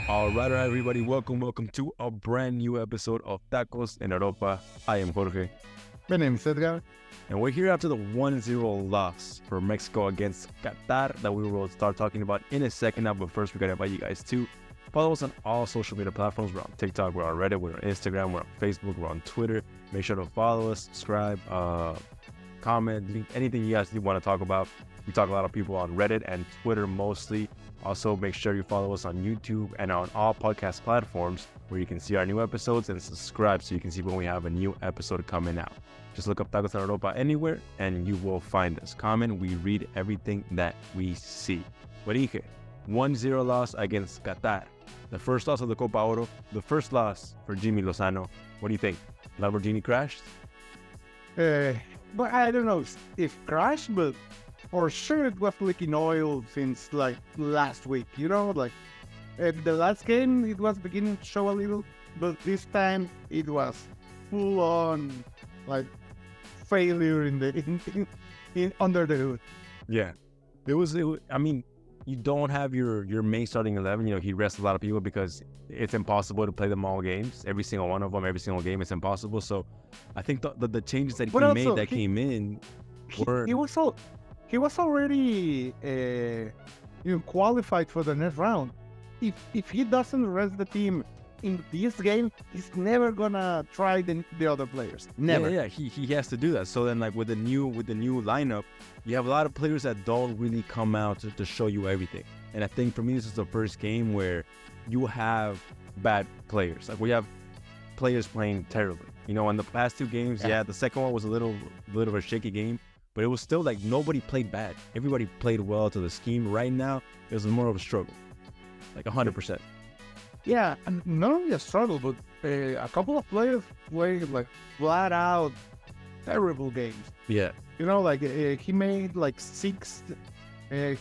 All right, everybody. Welcome to a brand new episode of Tacos en Europa. I am Jorge. My name is Edgar. And we're here after the 1-0 loss for Mexico against Qatar that we will start talking about in a second now. But first, we got to invite you guys to follow us on all social media platforms. We're on TikTok, we're on Reddit, we're on Instagram, we're on Facebook, we're on Twitter. Make sure to follow us, subscribe, comment, anything you guys want to talk about. We talk a lot of people on Reddit and Twitter mostly. Also, make sure you follow us on YouTube and on all podcast platforms where you can see our new episodes and subscribe so you can see when we have a new episode coming out. Just look up Tacos en Europa anywhere and you will find us. Comment, we read everything that we see. What 1-0 loss against Qatar. The first loss of the Copa Oro. The first loss for Jimmy Lozano. What do you think? Lamborjimmy crashed? But I don't know if crashed, but for sure it was leaking oil since like last week. At the last game it was beginning to show a little, but this time it was full on like failure in under the hood. Yeah, I mean, you don't have your main starting 11. He rests a lot of people because it's impossible to play them all games. Every single one of them, every single game, it's impossible. So I think the changes that he made that came in were... He was already qualified for the next round. If he doesn't rest the team in this game, he's never gonna try the other players. Never. Yeah, he has to do that. So then, like with the new lineup, you have a lot of players that don't really come out to show you everything. And I think for me, this is the first game where you have bad players. Like we have players playing terribly. In the past two games, the second one was a little of a shaky game. But it was still like nobody played bad. Everybody played well to the scheme. Right now, it was more of a struggle, like 100%. Yeah, and not only a struggle, but a couple of players played like flat out terrible games. Yeah. He made like 6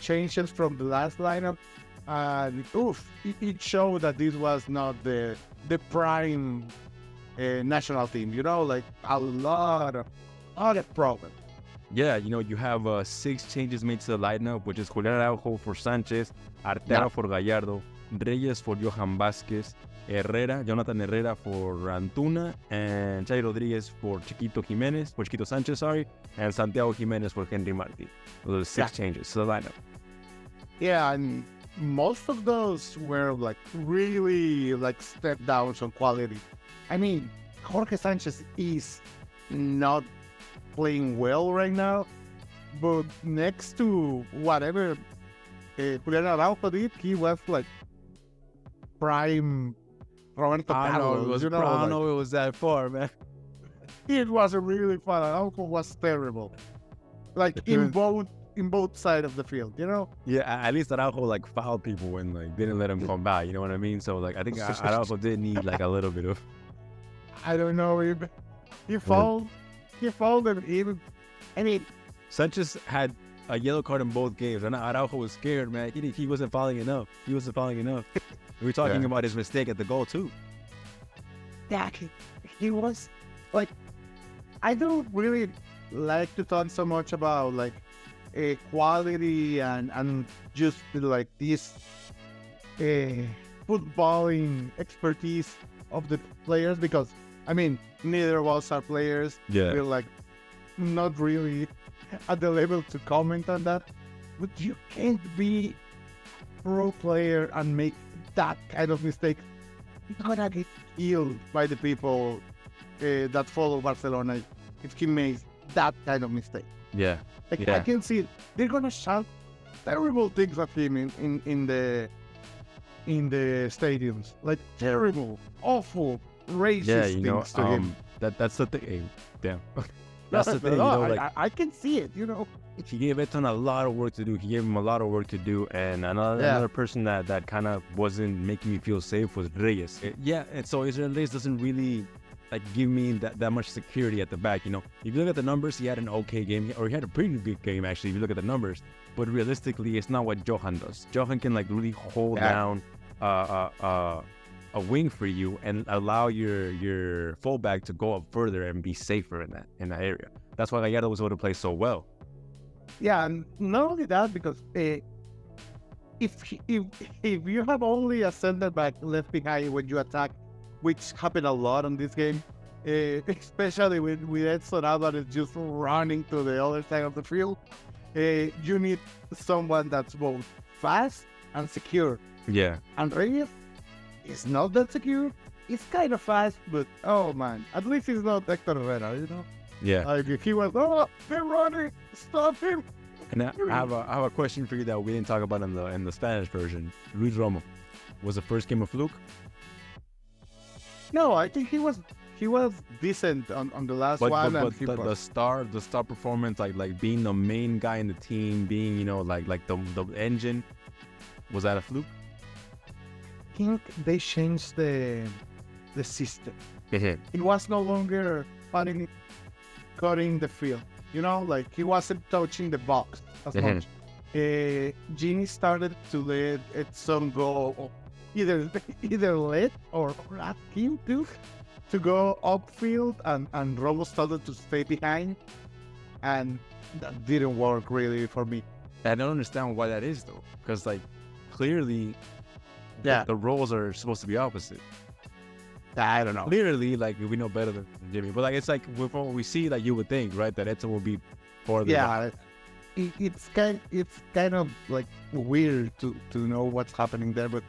changes from the last lineup. And it showed that this was not the prime national team. A lot of problems. Yeah, you have 6 changes made to the lineup, which is Julián Araujo for Sánchez, Arteaga for Gallardo, Reyes for Johan Vázquez, Jonathan Herrera for Antuna, and Chay Rodríguez for Chiquito Sánchez, and Santiago Jiménez for Henry Martin. Those are 6 changes to the lineup. Yeah, and most of those were like really like step downs on quality. I mean, Jorge Sánchez is not playing well right now, but next to whatever Julián Araujo did, he was like prime Roberto Carlos. I don't know it was that far, man. It wasn't really fun. Araujo was terrible, like in both sides of the field. Yeah, at least Araujo like fouled people and like didn't let him come by. You know what I mean? So like I think Araujo did need like a little bit of... I don't know if he fouled. He folded even. I mean, Sanchez had a yellow card in both games, and Araujo was scared, man. He wasn't fouling enough. We were talking about his mistake at the goal too. Yeah, he was like. I don't really like to talk so much about like quality and just like this footballing expertise of the players because. I mean, neither of us are players. Yeah. We're like not really at the level to comment on that. But you can't be a pro player and make that kind of mistake. You're gonna get killed by the people that follow Barcelona if he makes that kind of mistake. Yeah. I can see it. They're gonna shout terrible things at him in the stadiums. Like terrible, awful. Racist things to him. That's the thing. Damn. That's the thing. I can see it. He gave Eton a lot of work to do. He gave him a lot of work to do, and another person that kind of wasn't making me feel safe was Reyes. And so Israel Reyes doesn't really like give me that much security at the back. If you look at the numbers, he had an okay game, or he had a pretty good game actually. If you look at the numbers, but realistically, it's not what Johan does. Johan can like really hold down a wing for you and allow your fullback to go up further and be safer in that area. That's why Gallardo was able to play so well. Yeah, and not only that, because if you have only a center back left behind when you attack, which happened a lot on this game, especially with Edson Alvarez just running to the other side of the field, you need someone that's both fast and secure. Yeah. And Reyes is not that secure. He's kind of fast, but oh man, at least he's not Hector Herrera, you know? Yeah. Like if he was, oh, they're running, stop him. And I have a question for you that we didn't talk about in the Spanish version. Luis Romo, was the first game a fluke? No, I think he was decent on the last But one. but the star performance, like being the main guy in the team, being like the engine, was that a fluke? I think they changed the system. It was no longer cutting the field. You know, like he wasn't touching the box as much. Genie started to let Edson go, either let or ask him to go upfield, and Romo started to stay behind, and that didn't work really for me. I don't understand why that is though, because like clearly, the roles are supposed to be opposite. I don't know. Clearly, like we know better than Jimmy, but like it's like with what we see, like you would think, right, that Edson will be farther. Yeah, it's kind of like weird to know what's happening there, but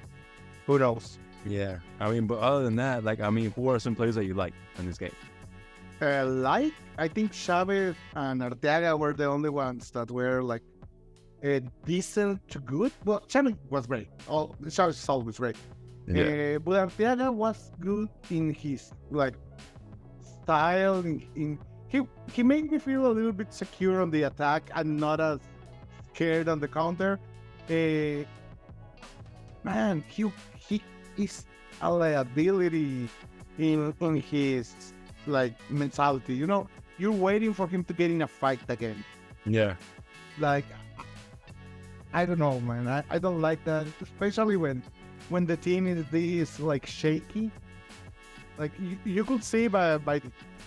who knows? Yeah, I mean, but other than that, like I mean, who are some players that you like in this game? I think Chavez and Arteaga were the only ones that were like decent to good. Well, Chavez was great. Chavez is always great. Yeah. But Arteaga was good in his like style. He made me feel a little bit secure on the attack and not as scared on the counter. Man, he is a liability in his like mentality. You know, you're waiting for him to get in a fight again. Yeah. Like, I don't know, man. I don't like that, especially when the team is like shaky. Like you could see by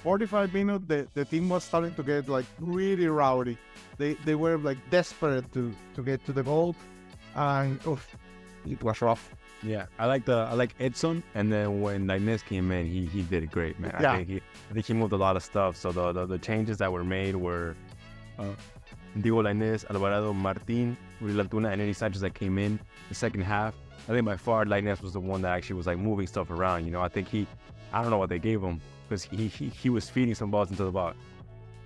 45 minutes the team was starting to get like really rowdy. They were like desperate to get to the goal, and it was rough. Yeah, I like Edson, and then when Lainez came in, he did it great, man. Yeah. I think he moved a lot of stuff. So the changes that were made were Diego Lainez, Alvarado, Martin, Uriel Antuna, and Eddie Sanchez that came in the second half. I think by far Lainez was the one that actually was like moving stuff around. You know, I think I don't know what they gave him, because he was feeding some balls into the box.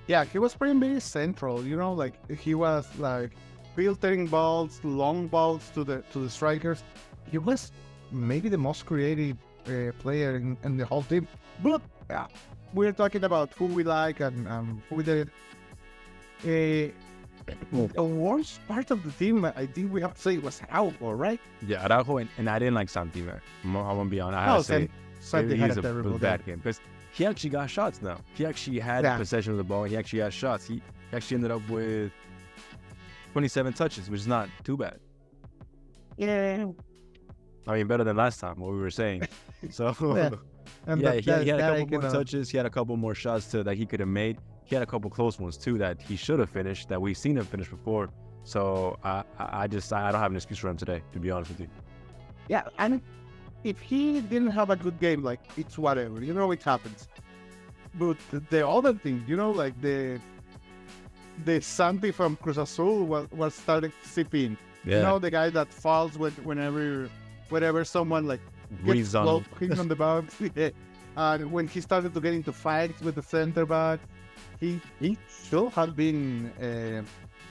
Yeah, he was playing very central. You know, like he was like filtering balls, long balls to the strikers. He was maybe the most creative player in the whole team. But we're talking about who we like and who we did. The worst part of the team, I think we have to say, was Araujo, right? Yeah, Araujo, and I didn't like Santi, man. I'm gonna be honest. I have to say, Santi had he's a terrible bad game, because he actually got shots now. He actually had possession of the ball. He actually had shots. He actually ended up with 27 touches, which is not too bad. Yeah. I mean, better than last time, what we were saying. So, yeah, he had a couple more touches. He had a couple more shots that he could have made. He had a couple close ones, too, that he should have finished, that we've seen him finish before. So, I don't have an excuse for him today, to be honest with you. Yeah, and if he didn't have a good game, like, it's whatever. You know, it happens. But the other thing, you know, like the Santi from Cruz Azul was starting to seep in. Yeah. You know, the guy that falls whenever someone like gets close him on the box. And when he started to get into fights with the center back, he should have been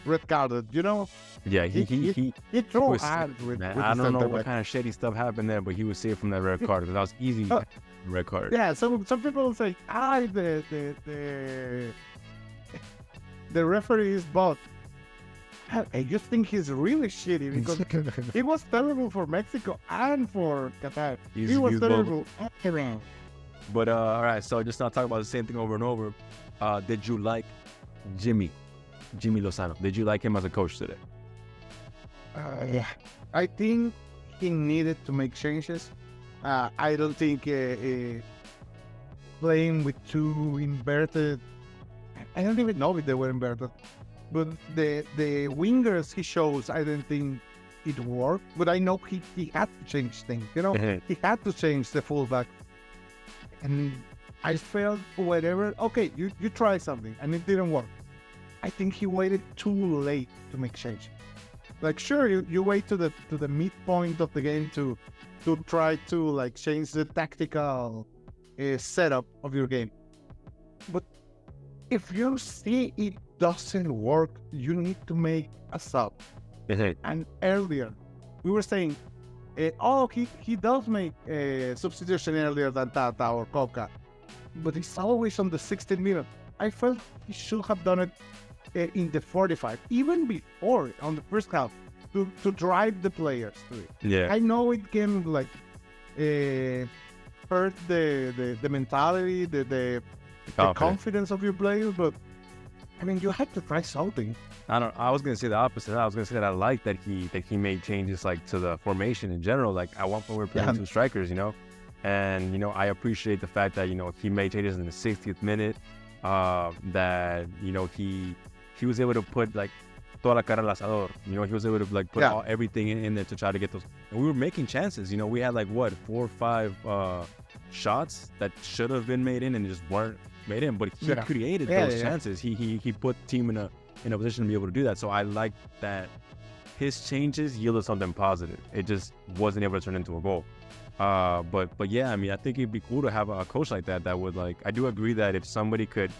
red carded, you know? Yeah, he threw hard with I don't know what kind of shady stuff happened there, but he was saved from that red card, because that was easy red card. Yeah, some people will say, the referee is bot. I just think he's really shitty, because he was terrible for Mexico and for Qatar. He was terrible all around. But all right, so just not talk about the same thing over and over. Did you like Jimmy Lozano? Did you like him as a coach today? Yeah, I think he needed to make changes. I don't think playing with two inverted. I don't even know if they were inverted, but the wingers he shows, I don't think it worked, but I know he had to change things. He had to change the fullback, and I felt whatever. Okay, you try something and it didn't work. I think he waited too late to make change. Like, sure, you wait to the midpoint of the game to try to like change the tactical setup of your game. But if you see it doesn't work, you need to make a sub. And earlier, we were saying, he does make a substitution earlier than Tata or Coca, but it's always on the 16th minute. I felt he should have done it in the 45, even before on the first half, to drive the players to it. Yeah, I know it can like hurt the mentality, the confidence of your players, but I mean, you had to try something. I was gonna say the opposite. I was gonna say that I like that he made changes like to the formation in general. Like at one point we were playing two strikers, and I appreciate the fact that he made changes in the 60th minute. That he was able to put like toda la cara al asador. He was able to like put everything in there to try to get those. And we were making chances. We had like 4 or 5 shots that should have been made in and just weren't made in. But he created those chances. He put the team in a position to be able to do that. So I like that his changes yielded something positive. It just wasn't able to turn into a goal. But yeah, I mean, I think it'd be cool to have a coach like that would like. I do agree that if somebody could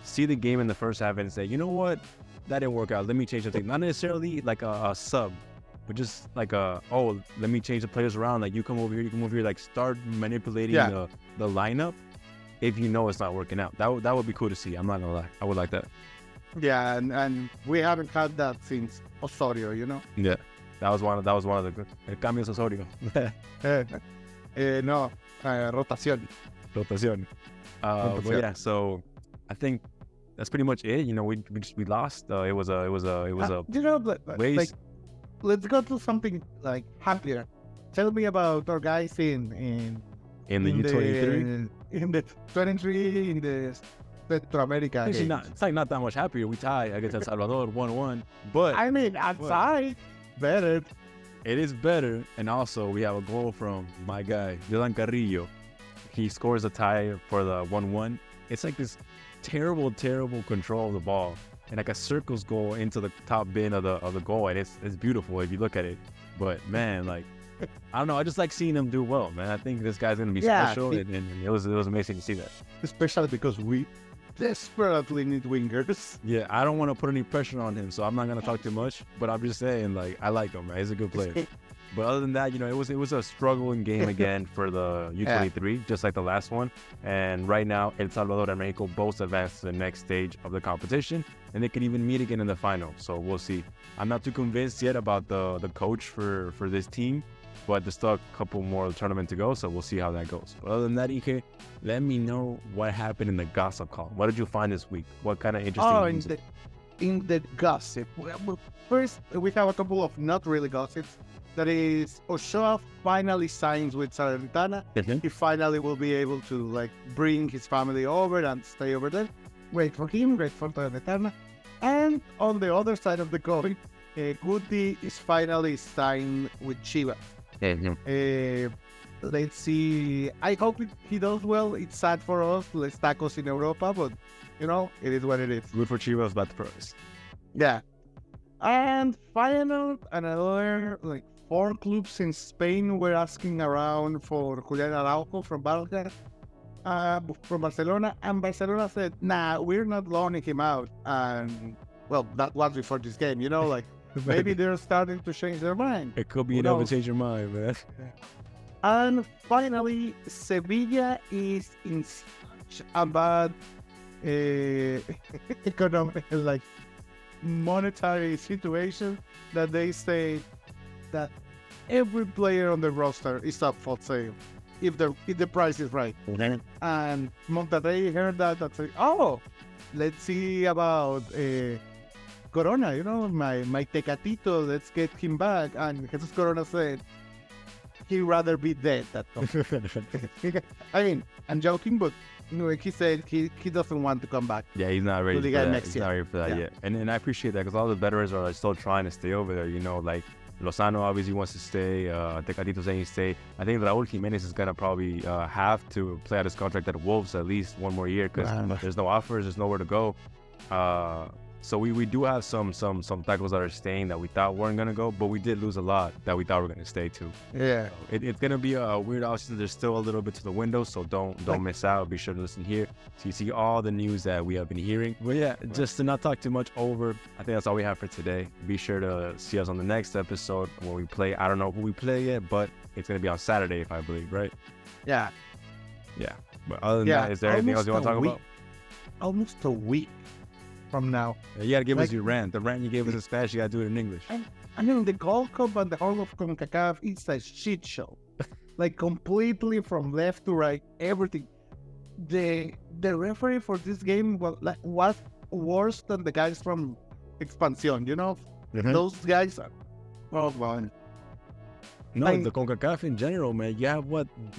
see the game in the first half and say, you know what, that didn't work out, let me change the thing. Not necessarily like a sub, but just like let me change the players around. Like you come over here, like start manipulating the lineup if you know it's not working out. That would be cool to see. I'm not gonna lie, I would like that. Yeah, and we haven't had that since Osorio, Yeah, that was one of the good cambios Osorio. No, rotación. But yeah, so I think that's pretty much it. We lost. It was a waste. Like, let's go to something like happier. Tell me about our guys in the U23, in the 23, in the Central America. It's like not that much happier. We tied against El Salvador 1-1, but I mean, outside better. It is better, and also we have a goal from my guy Dylan Carrillo. He scores a tie for the 1-1. It's like this terrible control of the ball, and like a circles goal into the top bin of the goal, and it's beautiful if you look at it. But man, like I don't know, I just like seeing him do well, man. I think this guy's gonna be special, and it was amazing to see that. Especially because we desperately need wingers. Yeah, I don't want to put any pressure on him, so I'm not gonna talk too much. But I'm just saying, like, I like him, man. He's a good player. But other than that, it was a struggling game again for the U23, just like the last one. And right now, El Salvador and Mexico both advanced to the next stage of the competition, and they can even meet again in the final. So we'll see. I'm not too convinced yet about the coach for this team, but there's still a couple more tournament to go, so we'll see how that goes. But other than that, Ike, let me know what happened in the gossip column. What did you find this week? What kind of interesting news? In the gossip. Well, first, we have a couple of not really gossips. That is, Ochoa finally signs with Salernitana. He finally will be able to like bring his family over and stay over there. Great for him, great for Salernitana. And on the other side of the coin, Guti is finally signed with Chivas. Let's see. I hope he does well. It's sad for us, Les Tacos in Europa, but it is what it is. Good for Chivas, bad for us. Yeah. And finally, another 4 clubs in Spain were asking around for Julián Araujo from Barcelona, and Barcelona said, "Nah, we're not loaning him out." And well, that was before this game, maybe they're starting to change their mind. It could be enough to change your mind, man. And finally, Sevilla is in such a bad economic, monetary situation that they say that every player on the roster is up for sale if the price is right. And Monterrey heard that and said, "Oh, let's see about Corona, my Tecatito, let's get him back." And Jesus Corona said he'd rather be dead than come. I mean, I'm joking, but he said he doesn't want to come back. Yeah, he's not ready for that. Next year. Not ready for that yet. And I appreciate that because all the veterans are still trying to stay over there. Lozano obviously wants to stay. Tecatito saying he stay. I think Raul Jimenez is gonna probably have to play out his contract at Wolves at least one more year because there's no offers, there's nowhere to go. So we do have some tackles that are staying that we thought weren't gonna go, but we did lose a lot that we thought were gonna stay too. Yeah. So it's gonna be a weird offseason. There's still a little bit to the window, so don't miss out. Be sure to listen here so you see all the news that we have been hearing. But yeah, just to not talk too much over, I think that's all we have for today. Be sure to see us on the next episode where we play. I don't know who we play yet, but it's gonna be on Saturday, if I believe, right? Yeah. Yeah. But other than that, is there anything else you want to talk about? Almost a week from now. Yeah, you gotta give us your rant. The rant you gave us in Spanish, you gotta do it in English. I mean, the Gold Cup and the whole of CONCACAF is a shit show. Like, completely from left to right, everything. The referee for this game was worse than the guys from Expansión, you know? Mm-hmm. Those guys are... Oh, man. No, the CONCACAF in general, man. You have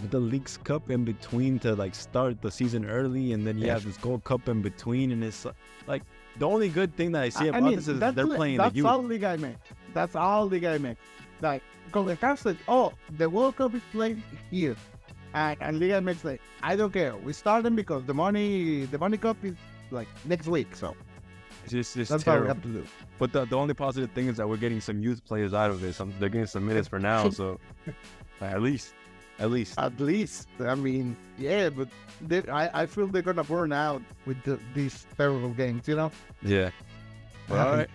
the League's Cup in between to like start the season early, and then you have this Gold Cup in between, and it's like the only good thing that I see about this is they're playing the youth. That's all Liga MX. That's all Liga MX. Like, CONCACAF said, oh, the World Cup is played here. And Liga MX said, I don't care. We start them because the money cup is like next week, so. It's that's terrible. all we have to do. But the only positive thing is that we're getting some youth players out of this. They're getting some minutes for now, so at least. I mean, yeah, but I feel they're gonna burn out with these terrible games, you know? Yeah. Well, all right.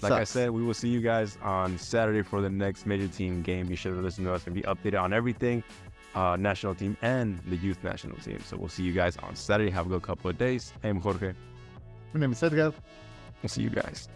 Like I said, we will see you guys on Saturday for the next major team game. Be sure to listen to us and be updated on everything, national team and the youth national team. So we'll see you guys on Saturday. Have a good couple of days. I'm Jorge. My name is Edgar. We'll see you guys.